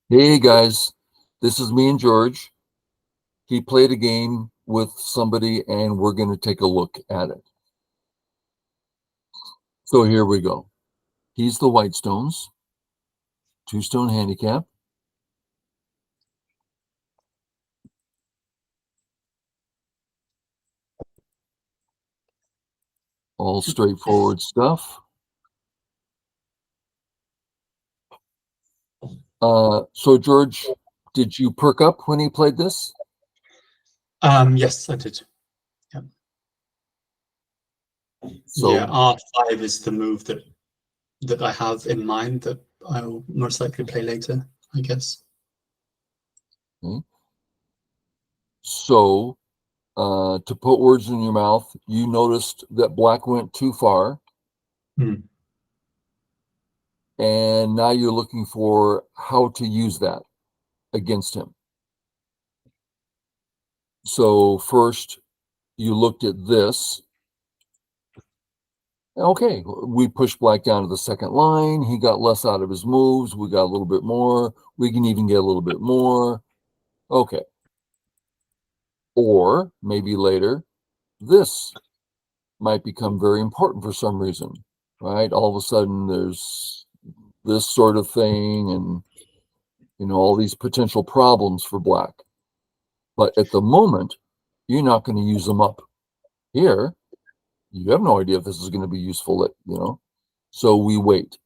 Hey guys, this is me and George. He played a game with somebody and we're going to take a look at it. So here we go. He's the Whitestones, two-stone handicap, all straightforward stuff. So George, did you perk up when he played this? Yes, I did. Yeah, yeah. So, R5 is the move that I have in mind that I'll most likely play later, I guess. okay. So, to put words in your mouth, you noticed that black went too far, Hmm. and now you're looking for how to use that against him. So first, you looked at this. Okay, we pushed black down to the second line. He got less out of his moves. We got a little bit more. We can even get a little bit more. Okay. Or maybe later, this might become very important for some reason, right? All of a sudden, there's this sort of thing and, all these potential problems for black. But at the moment, you're not going to use them up. Here, you have no idea if this is going to be useful, so we wait.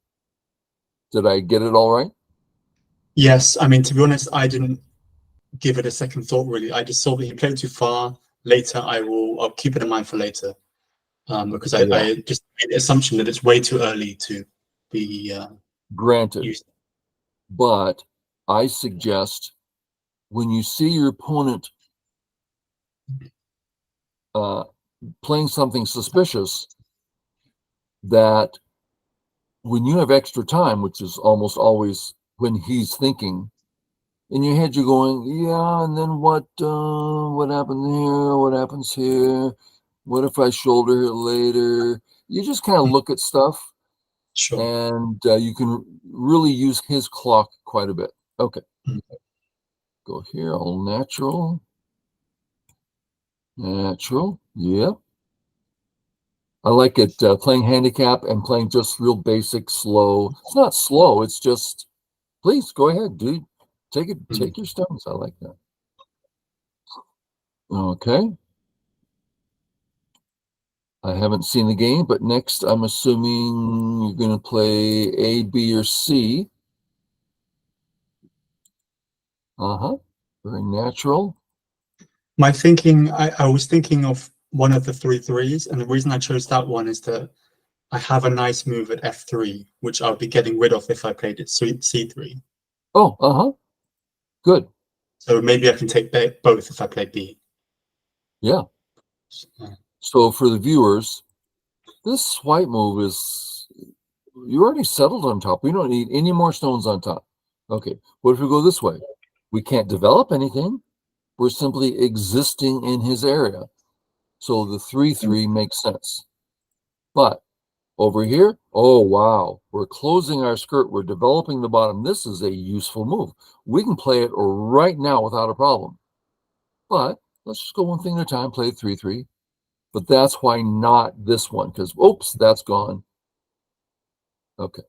Did I get it all right? Yes, I mean, to be honest, I didn't give it a second thought really. I just saw that he played too far. Later, I'll keep it in mind for later, because Yeah, I just made the assumption that it's way too early to be granted. used. But I suggest when you see your opponent uh, playing something suspicious, that when you have extra time, which is almost always when he's thinking, in your head you're going, yeah, and then what happens here? What happens here? What if I shoulder it later? You just kind of look at stuff Sure. and you can really use his clock quite a bit. Okay, Mm. go here, all natural. Natural, yep. I like it playing handicap and playing just real basic, slow. It's not slow, it's just, please go ahead, dude. Mm. Take your stones. I like that. Okay. I haven't seen the game, but next I'm assuming you're going to play A, B, or C. Uh-huh. Very natural. My thinking, I was thinking of one of the three threes, and the reason I chose that one is that I have a nice move at f3, which I'll be getting rid of if I played it c3. Oh, uh-huh. Good. So maybe I can take both if I play b. Yeah. So for the viewers, this white move is, you already settled on top. We don't need any more stones on top. Okay. What if we go this way? We can't develop anything. We're simply existing in his area. So the 3-3 makes sense. But over here, oh, wow, we're closing our skirt. We're developing the bottom. This is a useful move. We can play it right now without a problem. But let's just go one thing at a time, play 3-3. But that's why not this one, because, oops, that's gone. Okay.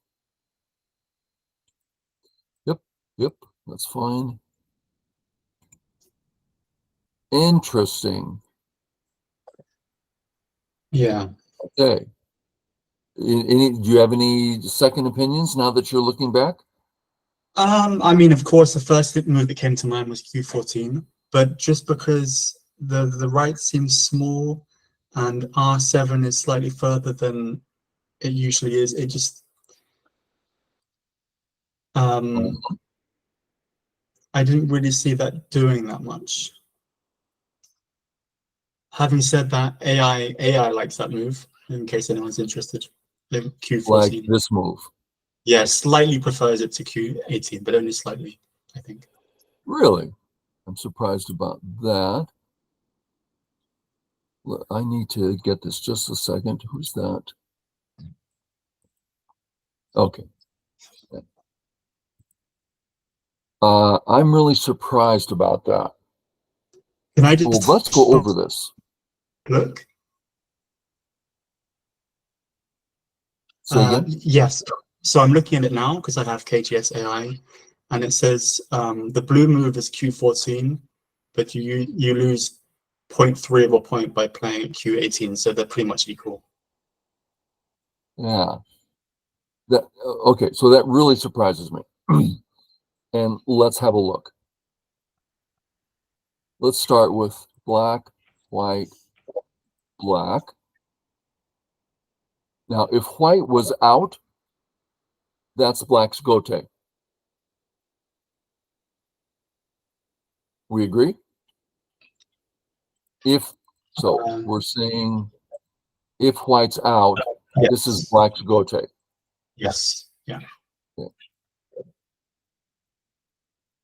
Yep, yep, that's fine. Interesting. Yeah. Okay. Do you have any second opinions now that you're looking back? I mean, of course, the first move that came to mind was q14, but just because the right seems small and r7 is slightly further than it usually is, it just um, Oh, I didn't really see that doing that much. Having said that, AI likes that move. In case anyone's interested, the like q14. this move. Yeah, slightly prefers it to q18, but only slightly, I think. Really? I'm surprised about that. I need to get this just a second. Who's that? Okay. I'm really surprised about that. Can I Well, just let's go over this. look? Say again? Yes. So I'm looking at it now because I have KGS AI, and it says the blue move is Q14, but you lose 0.3 of a point by playing at Q18, so they're pretty much equal. Yeah. That okay, so that really surprises me. And let's have a look. Let's start with black, white, black. Now, if white was out, that's black's gote. We agree? If so, we're saying if white's out, this is Yes. black's gote. Yes. Yeah.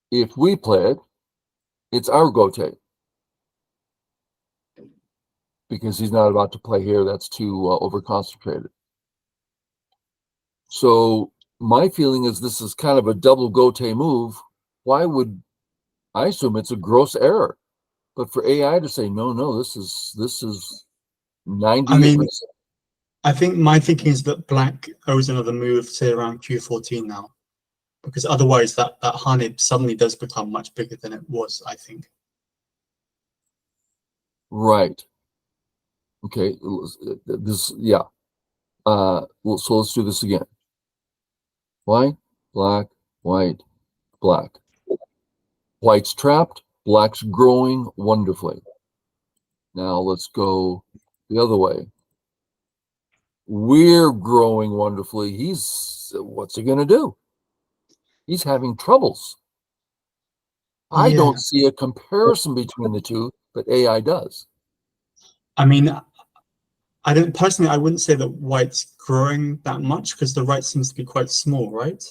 If we play it, it's our gote because he's not about to play here. That's too over concentrated. So my feeling is this is kind of a double gote move. Why would I assume it's a gross error? But for AI to say no, this is I mean, 98%. I think my thinking is that black owes another move, say around Q14 now, because otherwise that Hane suddenly does become much bigger than it was, I think. Right. Okay. This yeah. Well, so let's do this again. White, black, white, black. White's trapped, black's growing wonderfully. Now let's go the other way. We're growing wonderfully. What's he going to do? He's having troubles. I Yeah. don't see a comparison between the two, but AI does. I mean, I don't personally, I wouldn't say that white's growing that much because the right seems to be quite small, right?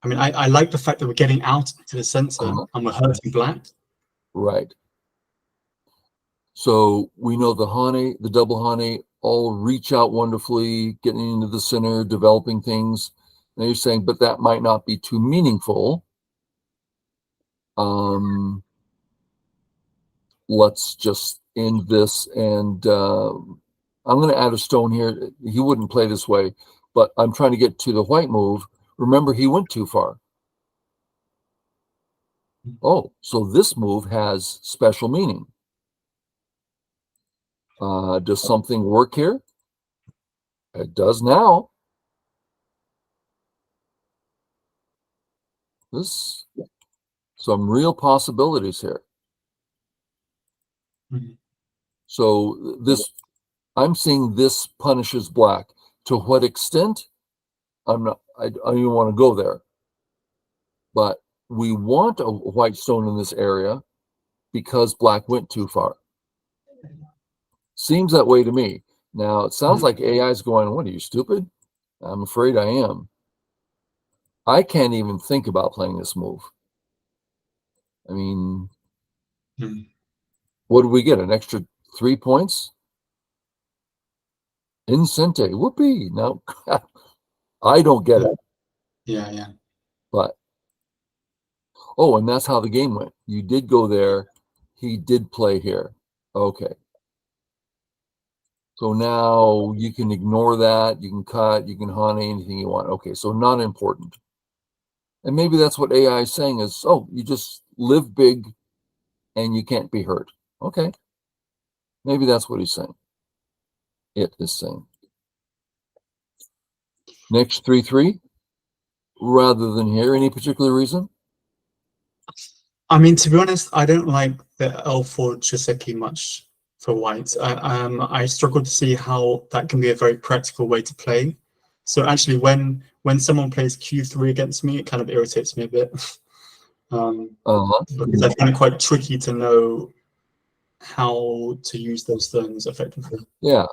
I mean, I like the fact that we're getting out to the center Uh-huh. and we're hurting black. Right. So we know the double Hane, all reach out wonderfully, getting into the center, developing things. Now you're saying, but that might not be too meaningful. Let's just end this, and I'm going to add a stone here. He wouldn't play this way, but I'm trying to get to the white move. Remember, he went too far. Oh, so this move has special meaning. Does something work here? It does now. This some real possibilities here. Mhm. So I'm seeing this punishes black. To what extent? I don't even want to go there. But we want a white stone in this area because black went too far. Seems that way to me. Now, it sounds like AI is going, what are you, stupid? I'm afraid I am. I can't even think about playing this move. I mean, what do we get? An extra 3 points? Incente. Whoopee. Now, I don't get it. Yeah, yeah. But, oh, and that's how the game went. You did go there. He did play here. Okay. So now you can ignore that. You can cut, you can Hane anything you want. Okay, so not important. And maybe that's what AI is saying is, oh, you just live big and you can't be hurt. Okay. Maybe that's what he's saying. It is saying. Next 3-3 rather than here. Any particular reason? I mean, to be honest, I don't like the L4 Chiseki much for white. I struggle to see how that can be a very practical way to play. So actually, when someone plays Q3 against me, it kind of irritates me a bit. Because I find it quite tricky to know how to use those things effectively. Yeah.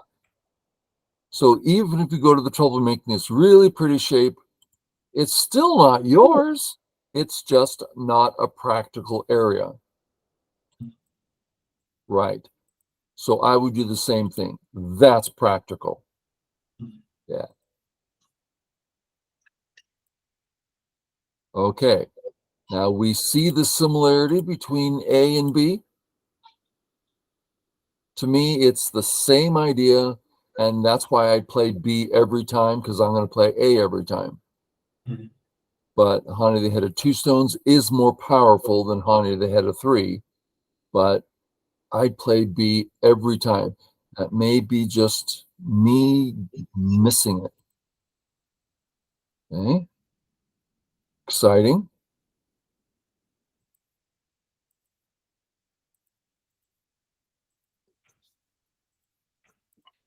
So even if you go to the trouble of making this really pretty shape, it's still not yours. It's just not a practical area. Right. So I would do the same thing. That's practical. Yeah. Okay. Now we see the similarity between A and B. To me, it's the same idea, and that's why I play B every time, because I'm going to play A every time. Mhm. But Hani the Head of 2 Stones is more powerful than Hani the Head of 3, but I'd play B every time. That may be just me missing it. Okay? Exciting.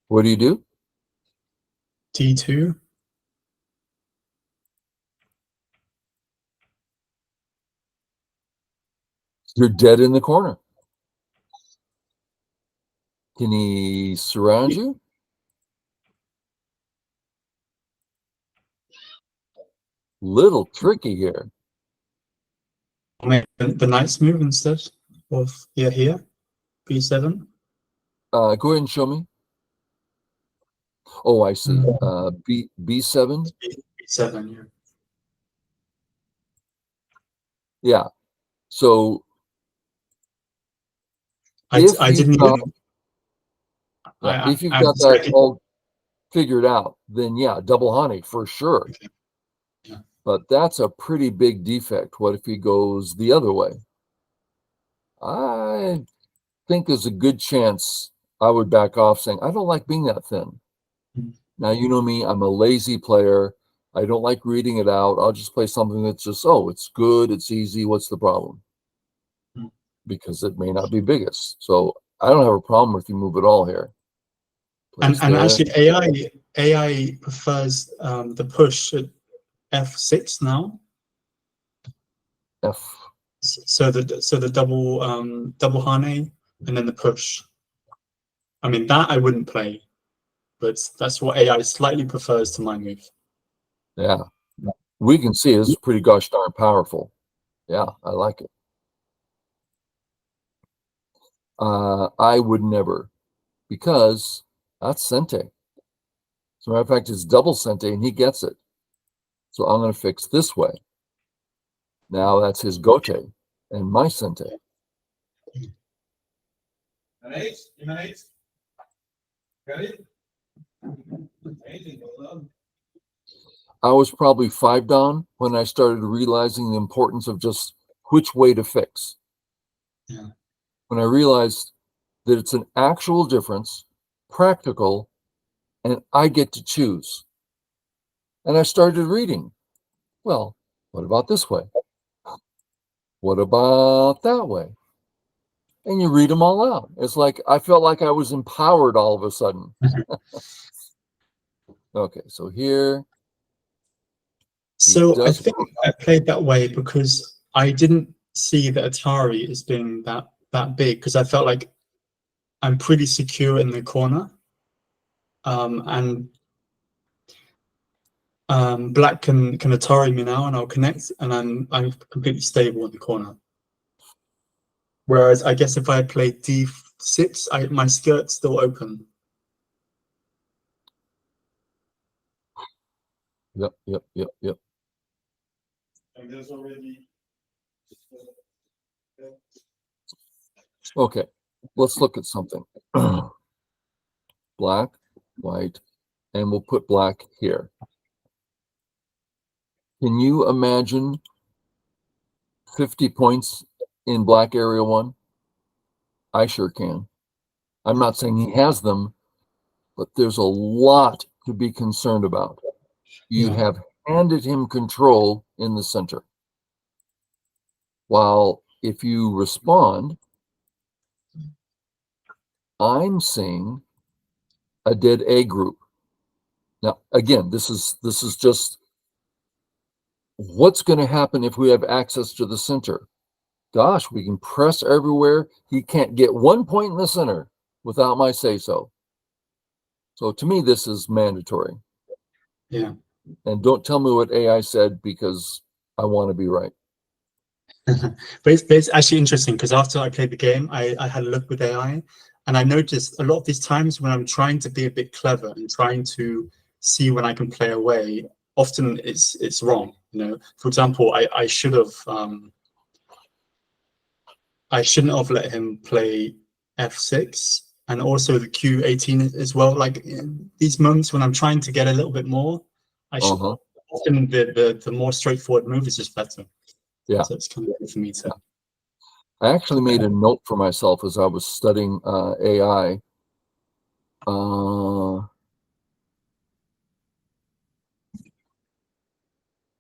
What do you do? D2. You're dead in the corner. Can he surround you? Little tricky here. I mean, the knight's move instead of here, B7. Go ahead and show me. Oh, I see. B7. B7, yeah. Yeah. So I if didn't you've got, even. if you've I'm got that sorry. all figured out, then yeah, double Hani for sure. Okay. Yeah. But that's a pretty big defect. What if he goes the other way? I think there's a good chance I would back off, saying, I don't like being that thin. Mhm. Now, you know me, I'm a lazy player. I don't like reading it out. I'll just play something that's just, oh, it's good, it's easy. What's the problem? Mhm. Because it may not be biggest. So I don't have a problem if you move it all here. Place And there. actually, AI prefers the push at F6 now. F. So the double Hane and then the push. I mean, that I wouldn't play, but that's what AI slightly prefers to my move. Yeah. We can see it's pretty gosh darn powerful. Yeah, I like it. I would never, because that's Sente. As a matter of fact, it's double Sente and he gets it. So I'm going to fix this way. Now that's his Gote and my Sente. I was probably 5 down when I started realizing the importance of just which way to fix. Yeah. When I realized that it's an actual difference, practical, and I get to choose. And I started reading. Well, what about this way? What about that way? And you read them all out. It's like I felt like I was empowered all of a sudden. Okay, so here. So I think I played that way because I didn't see the Atari as being that big, because I felt like I'm pretty secure in the corner, and black can Atari me now, and I'll connect, and I'm completely stable in the corner. Whereas I guess if I had played D6, my skirt's still open. Yep. And there's already. Okay, let's look at something. Black, white, and we'll put black here. Can you imagine 50 points in black area 1? I sure can. I'm not saying he has them, but there's a lot to be concerned about. You have handed him control in the center. While if you respond, I'm seeing a dead A group. Now, again, this is just what's going to happen if we have access to the center. Gosh, we can press everywhere. He can't get 1 point in the center without my say-so. So to me, this is mandatory. Yeah. And don't tell me what AI said, because I want to be right. But it's actually interesting, because after I played the game, I had a look with AI, and I noticed a lot of these times when I'm trying to be a bit clever and trying to see when I can play away, often it's wrong. For example, I shouldn't have let him play f6 and also the q18 as well. Like in these moments when I'm trying to get a little bit more, I should often the more straightforward move is just better. Yeah. So it's kind of good for me to. I actually made a note for myself as I was studying AI.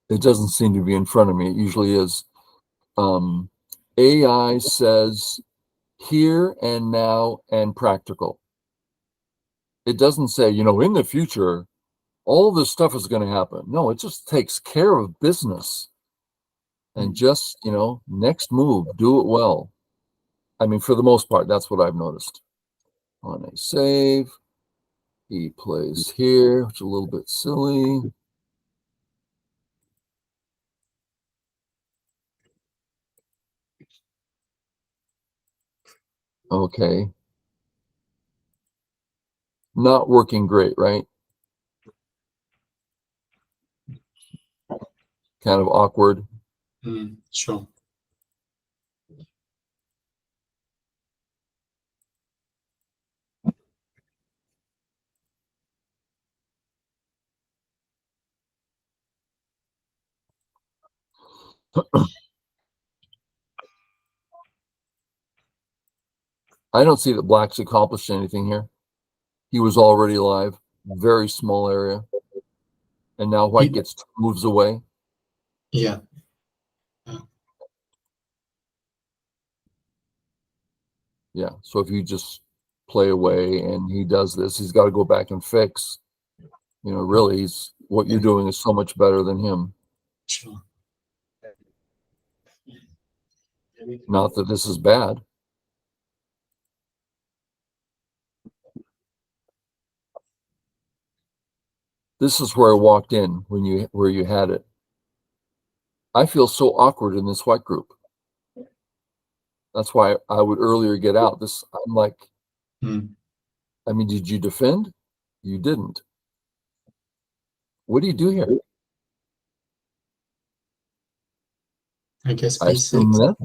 It doesn't seem to be in front of me. It usually is. AI says here and now and practical. It doesn't say, in the future, all this stuff is going to happen. No, it just takes care of business. And just, next move, do it well. I mean, for the most part, that's what I've noticed. On a save, he plays here, which is a little bit silly. Okay. Not working great, right? Kind of awkward. Sure. I don't see that Black's accomplished anything here. He was already alive. Very small area. And now White moves away. Yeah. Yeah. So if you just play away and he does this, he's got to go back and fix. Really, what you're doing is so much better than him. Sure. Not that this is bad. This is where I walked in where you had it. I feel so awkward in this White group. That's why I would earlier get out. I'm like, I mean, did you defend? You didn't. What do you do here? I guess I assume that.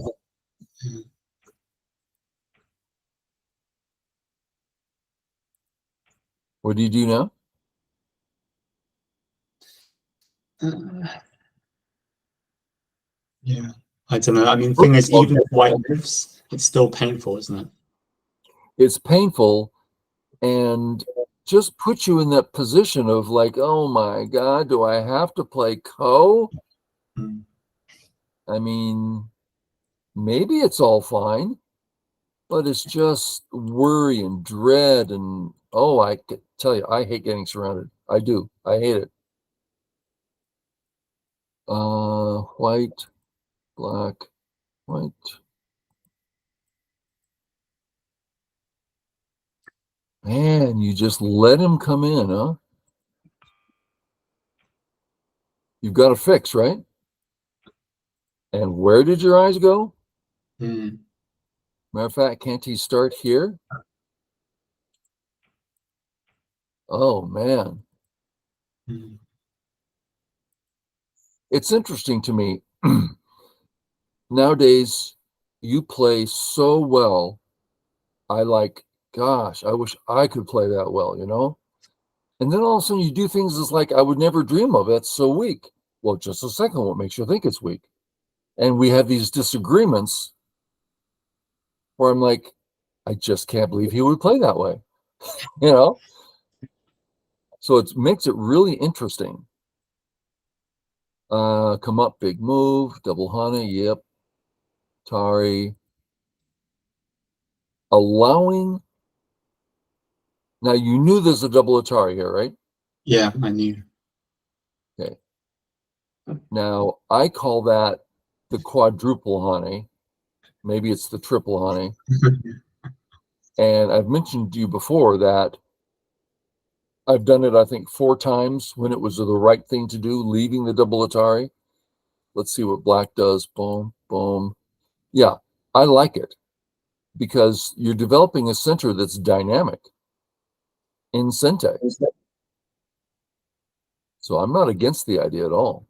What do you do now? Yeah, I don't know. I mean, the thing is, even if White moves, it's still painful, isn't it? It's painful, and just put you in that position of like, oh my God, do I have to play Ko? I mean, maybe it's all fine, but it's just worry and dread. And I can tell you, I hate getting surrounded. I do. I hate it. White, black, white. Man, you just let him come in, huh? You've got to fix, right? And where did your eyes go? Matter of fact, can't he start here? Oh, man. It's interesting to me. Nowadays, you play so well. Gosh, I wish I could play that well, And then all of a sudden you do things that's like I would never dream of. That's so weak. Well, just a second, what makes you think it's weak? And we have these disagreements where I'm like, I just can't believe he would play that way, So it makes it really interesting. Come up, big move, double honey, yep. Tari. Allowing. Now you knew there's a double Atari here, right? Yeah, I knew. Okay. Now I call that the quadruple honey. Maybe it's the triple honey. And I've mentioned to you before that I've done it, I think, 4 times when it was the right thing to do, leaving the double Atari. Let's see what Black does. Boom, boom. Yeah, I like it because you're developing a center that's dynamic in Sente. So So I'm not against the idea at all.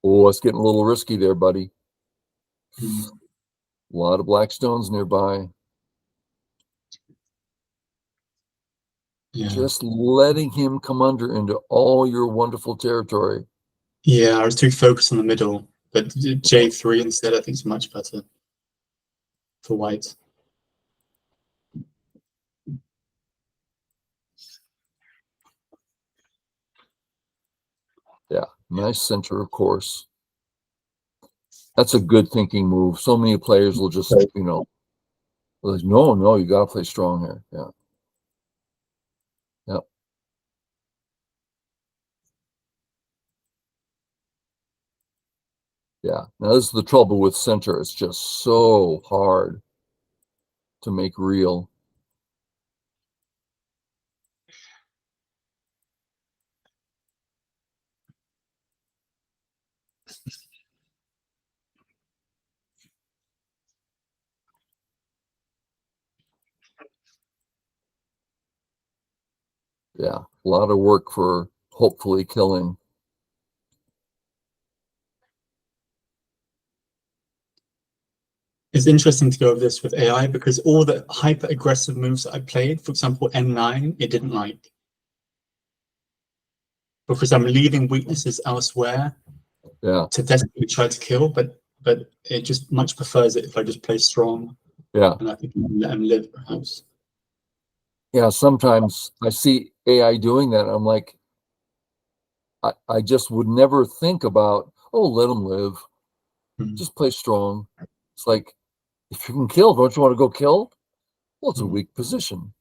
Oh, it's getting a little risky there, buddy. A lot of black stones nearby. Yeah. Just letting him come under into all your wonderful territory. Yeah, I was too focused on the middle, but J3 instead I think is much better for white. Yeah, nice center, of course. That's a good thinking move. So many players will just, like, no, you got to play strong here. Yeah. Yep. Yeah. Now, this is the trouble with center. It's just so hard to make real. Yeah. A lot of work for hopefully killing. It's interesting to go over this with AI because all the hyper aggressive moves that I played, for example, N9, it didn't like. Because I'm leaving weaknesses elsewhere Yeah. to desperately try to kill, but it just much prefers it if I just play strong. Yeah. And I think I can let him live, perhaps. Yeah. Sometimes I see AI doing that. I'm like, I just would never think about, oh, let him live. Just play strong. It's like, if you can kill, don't you want to go kill? Well, it's a weak position.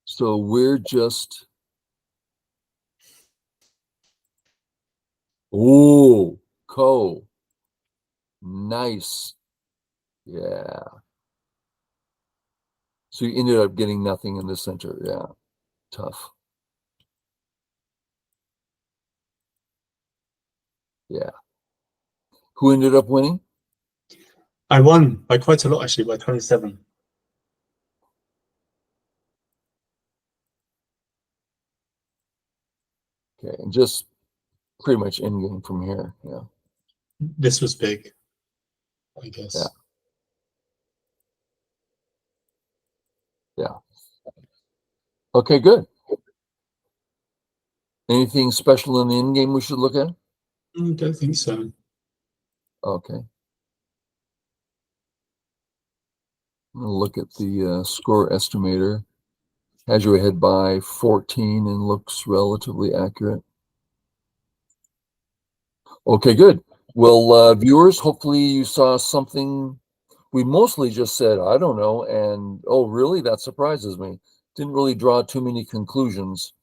So we're just, oh, nice. Yeah. So you ended up getting nothing in the center. Yeah. Tough. Yeah. Who ended up winning? I won by quite a lot, actually, by 27. Okay. And just pretty much end game from here. Yeah. This was big, I guess. Yeah. Yeah. Okay, good. Anything special in the end game we should look at? I don't think so. Okay. I'm gonna look at the score estimator. Has you ahead by 14 and looks relatively accurate. Okay, good. Well, viewers, hopefully you saw something. We mostly just said, I don't know, and oh, really? That surprises me. Didn't really draw too many conclusions,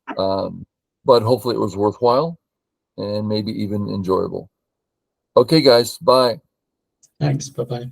but hopefully it was worthwhile and maybe even enjoyable. Okay, guys, bye. Thanks. Bye-bye.